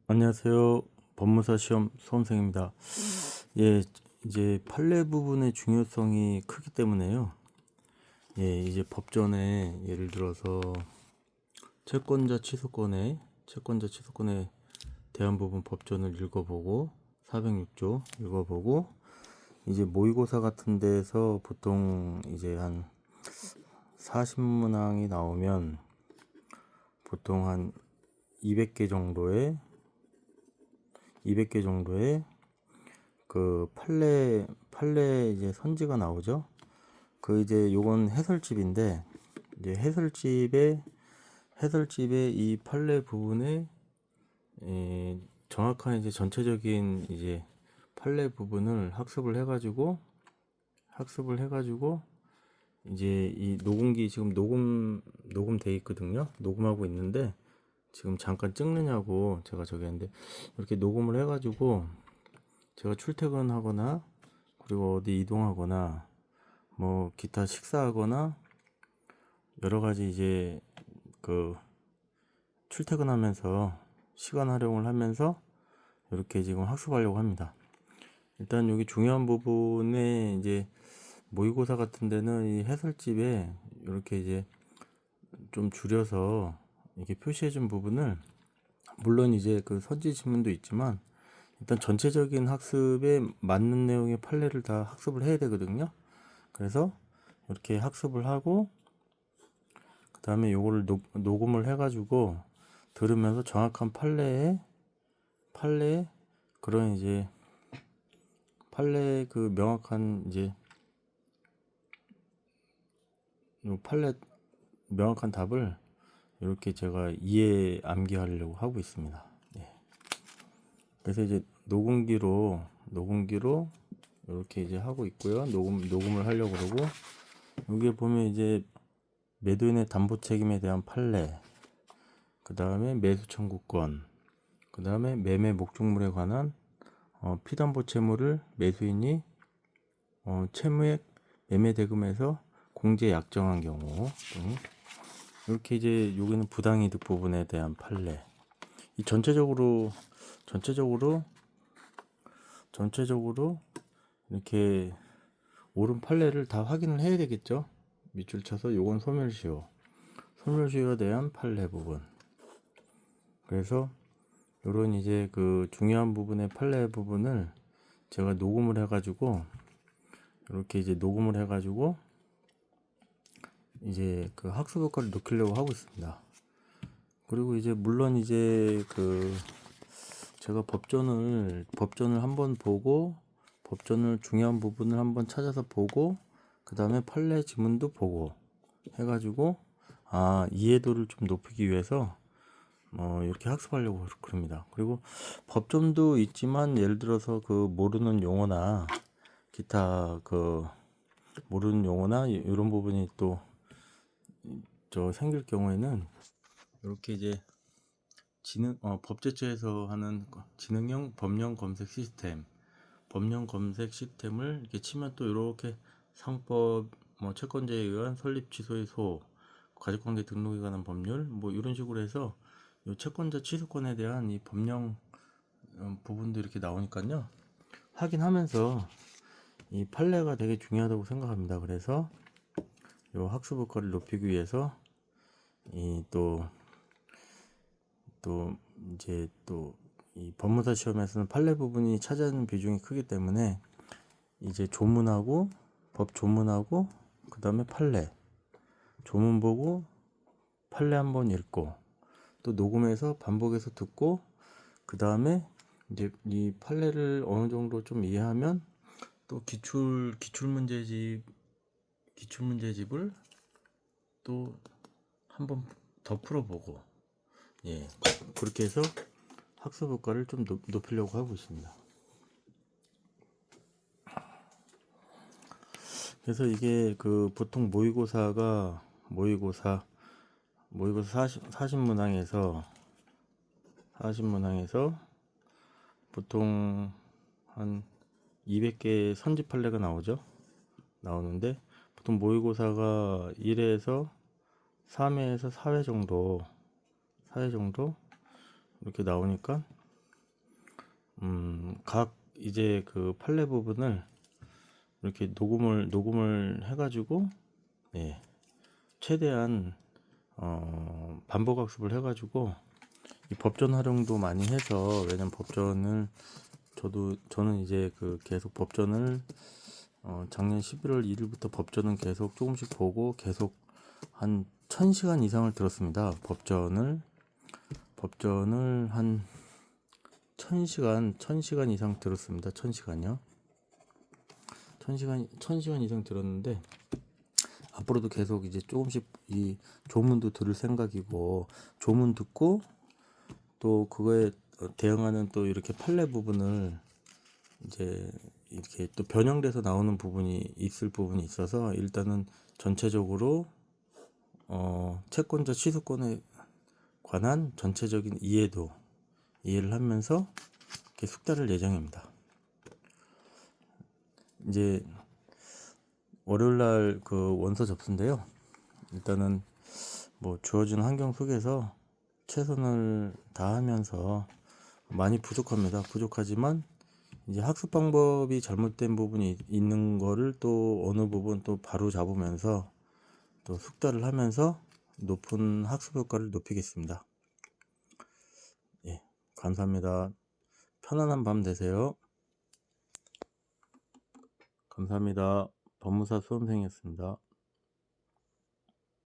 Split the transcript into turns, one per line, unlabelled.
안녕하세요. 법무사 시험 수험생입니다. 예, 이제 판례 부분의 중요성이 크기 때문에요. 예, 이제 법전에 예를 들어서 채권자 취소권에 대한 부분 법전을 읽어보고 406조 읽어보고 이제 모의고사 같은 데서 보통 이제 한 40문항이 나오면 보통 한 200개 정도의 그 판례 이제 선지가 나오죠. 그 이제 요건 해설집인데 이제 해설집에 이 판례 부분에 정확한 이제 전체적인 이제 판례 부분을 학습을 해가지고 이제 이 녹음기 지금 녹음돼 있거든요. 녹음하고 있는데 지금 잠깐 찍느냐고 제가 저기 했는데 이렇게 녹음을 해가지고 제가 출퇴근하거나 그리고 어디 이동하거나 뭐 기타 식사하거나 여러 가지 이제 그 출퇴근하면서 시간 활용을 하면서 이렇게 지금 학습하려고 합니다. 일단 여기 중요한 부분에 이제 모의고사 같은 데는 이 해설집에 이렇게 이제 좀 줄여서 이렇게 표시해 준 부분을 물론 이제 그 선지 지문도 있지만 일단 전체적인 학습에 맞는 내용의 판례를 다 학습을 해야 되거든요. 그래서 이렇게 학습을 하고 그 다음에 요거를 녹음을 해가지고 들으면서 정확한 판례에 그런 이제 판례 그 명확한 이제 요 판례 명확한 답을 이렇게 제가 이해 암기하려고 하고 있습니다. 예. 그래서 이제 녹음기로 이렇게 이제 하고 있고요. 녹음을 하려고 그러고 여기에 보면 이제 매도인의 담보 책임에 대한 판례, 그 다음에 매수 청구권, 그 다음에 매매 목적물에 관한 피담보 채무를 매수인이 채무액 매매 대금에서 공제 약정한 경우 등 이렇게 이제 여기는 부당이득 부분에 대한 판례. 이 전체적으로 이렇게 옳은 판례를 다 확인을 해야 되겠죠. 밑줄 쳐서 요건 소멸시효에 대한 판례 부분. 그래서 요런 이제 그 중요한 부분의 판례 부분을 제가 녹음을 해가지고 이렇게 이제 이제 그 학습 효과를 높이려고 하고 있습니다. 그리고 이제 물론 이제 그 제가 법전을 한번 보고 법전을 중요한 부분을 한번 찾아서 보고 그 다음에 판례 지문도 보고 해가지고 이해도를 좀 높이기 위해서 이렇게 학습하려고 그럽니다. 그리고 법점도 있지만 예를 들어서 그 모르는 용어나 기타 그 모르는 용어나 이런 부분이 또 생길 경우에는 이렇게 이제 법제처에서 하는 지능형 법령 검색 시스템을 이렇게 치면 또 이렇게 상법 채권자에 의한 설립 취소의 가족관계 등록에 관한 법률 뭐 이런 식으로 해서 이 채권자 취소권에 대한 이 법령 부분도 이렇게 나오니까요. 확인하면서 이 판례가 되게 중요하다고 생각합니다. 그래서 이 학습 효과를 높이기 위해서 이제 이 법무사 시험에서는 판례 부분이 차지하는 비중이 크기 때문에 이제 법 조문하고 그 다음에 판례 조문 보고 판례 한번 읽고 또 녹음해서 반복해서 듣고 그 다음에 이제 이 판례를 어느 정도 좀 이해하면 또 기출문제집을 또 한번 더 풀어보고 그렇게 해서 학습 효과를 좀 높이려고 하고 있습니다. 그래서 이게 그 보통 모의고사 40문항에서 보통 한 200개 선지 판례가 나오는데 보통 모의고사가 1회에서 3회에서 4회 정도 이렇게 나오니까 각 이제 그 판례 부분을 이렇게 녹음을 해가지고 네, 최대한 반복 학습을 해가지고 이 법전 활용도 많이 해서, 왜냐면 법전을 저는 이제 그 계속 법전을 작년 11월 1일부터 법전은 계속 조금씩 보고 계속 한 1000시간 이상을 들었습니다. 법전을 한 1000시간 이상 들었습니다. 1000시간이요. 1000시간 이상 들었는데, 앞으로도 계속 이제 조금씩 이 조문도 들을 생각이고, 조문 듣고 또 그거에 대응하는 또 이렇게 판례 부분을 이제 이렇게 또 변형돼서 나오는 부분이 있을 부분이 있어서, 일단은 전체적으로 채권자 취소권에 관한 전체적인 이해를 하면서 이렇게 숙달할 예정입니다. 이제 월요일날 그 원서 접수인데요. 일단은 뭐 주어진 환경 속에서 최선을 다하면서, 많이 부족합니다. 부족하지만 이제 학습 방법이 잘못된 부분이 있는 거를 또 어느 부분 또 바로 잡으면서 또 숙달을 하면서 높은 학습 효과를 높이겠습니다. 예, 감사합니다. 편안한 밤 되세요. 감사합니다. 법무사 수험생이었습니다.